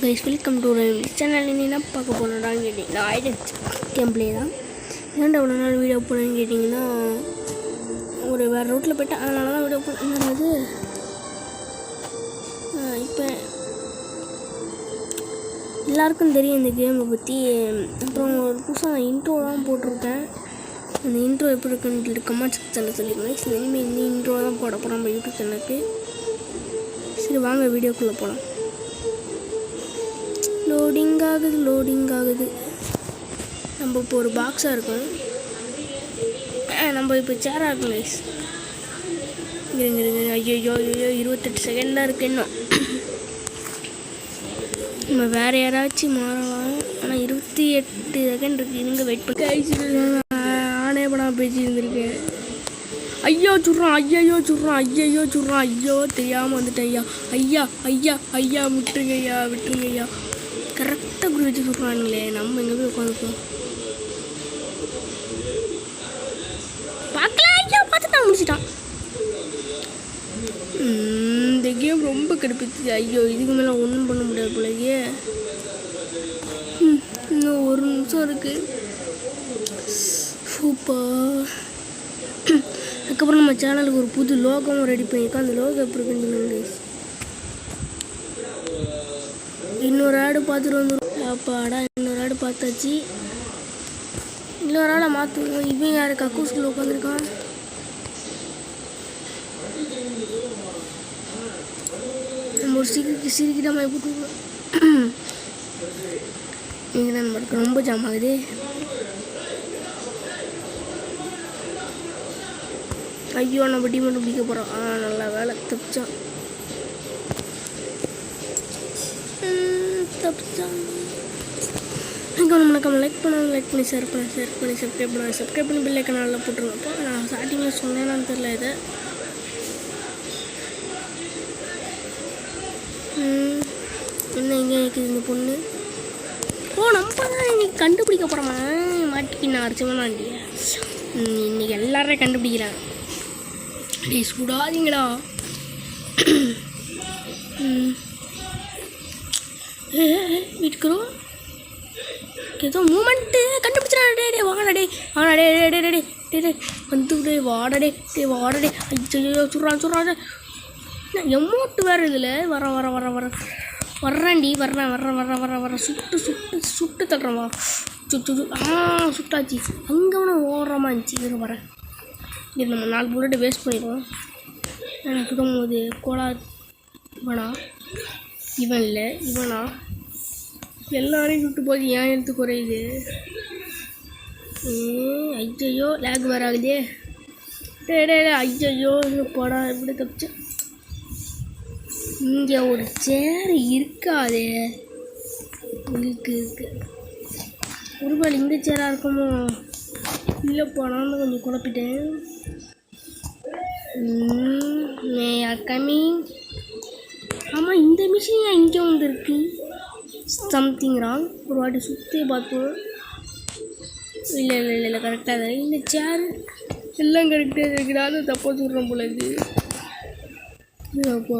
Guys, welcome to channel. என்ன பார்க்க போனோடான்னு கேட்டிங்கன்னா ஐடென்டி கேம் பிளே தான். ஏன்டா அவ்வளோ நாள் வீடியோ போனேன்னு கேட்டிங்கன்னா ஒரு வேறு ரூட்டில் போய்ட்டேன், அதனால தான் வீடியோ போனது. இப்போ எல்லாருக்கும் தெரியும் இந்த கேமை பற்றி. அப்புறம் ஒரு புதுசாக இன்ட்ரோ தான் போட்டிருக்கேன். அந்த இன்ட்ரோ எப்படி இருக்குன்னு சொல்லிட்டு கமெண்ட் செக்ஷனில் சொல்லிடுவேன். இனிமேல் இந்த இன்ட்ரோ தான் போட போகிறோம் நம்ம யூடியூப் சேனலுக்கு. சரி வாங்க வீடியோக்குள்ளே போகலாம். லோடிங் ஆகுது. நம்ம இப்போ ஒரு பாக்ஸாக இருக்கும். நம்ம இப்போ சேராக இருக்கும் கைஸ். இருங்க ஐயோ 28 செகண்ட் தான் இருக்குது இன்னும். நம்ம வேறு யாராச்சும் மாறலாம். ஆனால் 28 செகண்ட் இருக்குது. நீங்கள் வெயிட் பண்ணி கைஸ். ஆனே படம் பேசி இருந்திருக்கேன். ஐயோ சுடுறான் ஐயோ தெரியாமல் வந்துட்டேன் ஐயா விட்டுருங்க ஐயா கரெக்டாக குடி வச்சு சொல்கிறானுங்களே. நம்ம எங்கே போய் உட்காந்துப்போம் பார்க்கலாம். ஐயா பார்த்துட்டான், முடிச்சிட்டான். இந்த கேம் ரொம்ப கடுப்பிச்சு. ஐயோ இதுக்கு மேலே ஒன்றும் பண்ண முடியாது போலயே. இன்னும் ஒரு நிமிஷம் இருக்குது. சூப்பர். அதுக்கப்புறம் நம்ம சேனலுக்கு ஒரு புது லோகமும் ரெடி பண்ணியிருக்கோம். அந்த லோகம் எப்படி இருக்குன்னு இன்னொரு ஆடு பார்த்துட்டு வந்துடும். அப்பாடா இன்னொரு ஆடு பார்த்தாச்சு. இன்னொரு ஆடை மாற்றுவோம். இவன் யார் கக்கூஸ்குள்ளே உட்காந்துருக்கான்? நம்ம ஒரு சிரிக்கிட்டமாக போட்டுருக்கோம். இங்கே நம்மளுக்கு ரொம்ப ஜாம் ஆகுது. ஐயோ நம்ம டீம் மட்டும் பிடிக்க போகிறோம். நல்லா வேலை தப்பிச்சான். நம்ம லைக் பண்ணி ஷேர் பண்ணி சப்ஸ்கிரைப் பண்ணி பெல் ஐகானில் போட்டுருங்கப்போ. நான் ஸ்டார்டிங்கில் சொன்னேன்னு தெரியல. இதை என்ன எங்கே இருக்குது இந்த பொண்ணு? நம்ம தான் இன்னைக்கு கண்டுபிடிக்க போகிறோமா? மாட்டிக்கு நான் அரைச்சவனாண்டி. இன்னைக்கு எல்லாரையும் கண்டுபிடிக்கிறேன். அப்படி சுடாதீங்களா? வீட்டுக்குறோம் ஏதோ மூமெண்ட்டு கண்டுபிடிச்சிடா. வாங்கடே வந்து வாடடே ஐயோ சுடுறான். எமௌண்ட் வேறு இதில் வர்றேன்டி வர்றேன். சுட்டு தள்ளுறேன். வா சுட்டாச்சு. அங்கே ஒன்று ஓடுறமா இருந்துச்சு. வரேன். இது நம்ம 4 புல்லட்டு வேஸ்ட் பண்ணிடுவோம். எனக்கு சுடும் போது கோலா இவனா எல்லாரையும் சுட்டு போது ஏன் எடுத்து குறையுது? ஐயோ லேக் வேறு ஆகுதே. ஐயோ இன்னும் போடா எப்படி தப்பிச்சு. இங்கே ஒரு சேர் இருக்காதே. இருக்கு ஒருவேளை இந்த சேராக இருக்குமோ? இல்லை போனான்னு கொஞ்சம் குழப்பிட்டேன். கம்மிங். ஆமாம் இந்த மிஷின் ஏன் இங்கே வந்து இருக்கு? Something wrong. ஒரு வாட்டி சுற்றி பார்த்தோம். இல்லை கரெக்டாக தான். இந்த சேர் எல்லாம் கரெக்டாக இருக்கிறான்னு தப்பாக சொல்கிறோம் போல. இது அப்போ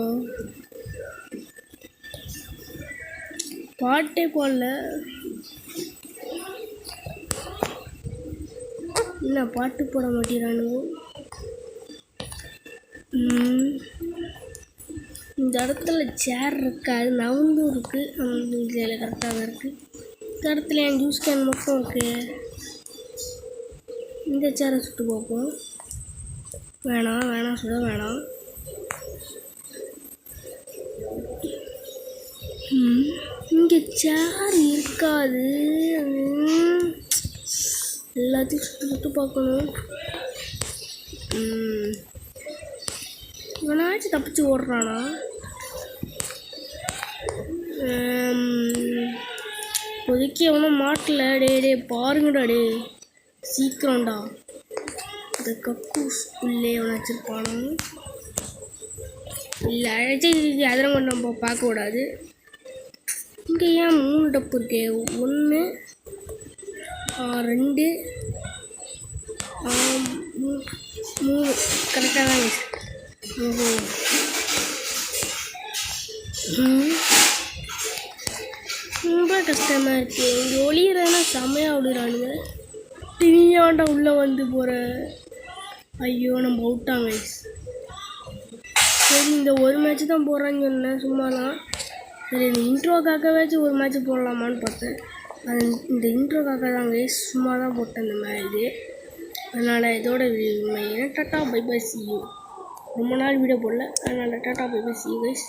பாட்டே போடல. என்ன பாட்டு போட மாட்டேறானுங்க? இந்த இடத்துல சேர் இருக்காது, நவுந்தும் இருக்குது. இதில் கரெக்டாக தான் இருக்குது. இந்த இடத்துல என் ஜூஸ் கேன் மட்டும் இருக்குது. இந்த சேரை சுட்டு பார்ப்போம். வேணாம் சுட வேணாம். இங்கே சேர் இருக்காது. எல்லாத்தையும் சுட்டு பார்க்கணும். இவனாச்சும் தப்பிச்சு ஓடுறானா? இப்போதைக்கு அவனும் மாட்டல. டே பாருங்கடா சீக்கிரம்டா. இந்த கக்கூஸ்குள்ளே அவனை வச்சுருப்பானு. இல்லை அதெல்லாம் கொண்டு நம்ம பார்க்கக்கூடாது. இங்கே ஏன் 3 டப்பு இருக்கே? 1 2 3 கரெக்டாக தான். ஓஹோ கஷ்டமாக இருக்குது. இங்கே ஒளியிறதுனா செம்மையாக விடுறானுங்க. டினியாண்டா உள்ளே வந்து போகிற. ஐயோ நம்ம அவுட்டாங்க கைஸ். சரி இந்த ஒரு மேட்ச்சு தான் போடுறான்னு சொன்னேன் சும்மாலாம். சரி இந்த இன்ட்ரோக்காகவாச்சும் ஒரு மேட்ச்சு போடலாமான்னு பார்த்தேன். அது இந்த இன்ட்ரோக்காக தான் கைஸ், சும்மா தான் போட்டேன் இந்த இது. அதனால் இதோட tata bye bye see you. ரொம்ப நாள் வீடியோ போடல, அதனால் tata bye bye see you guys.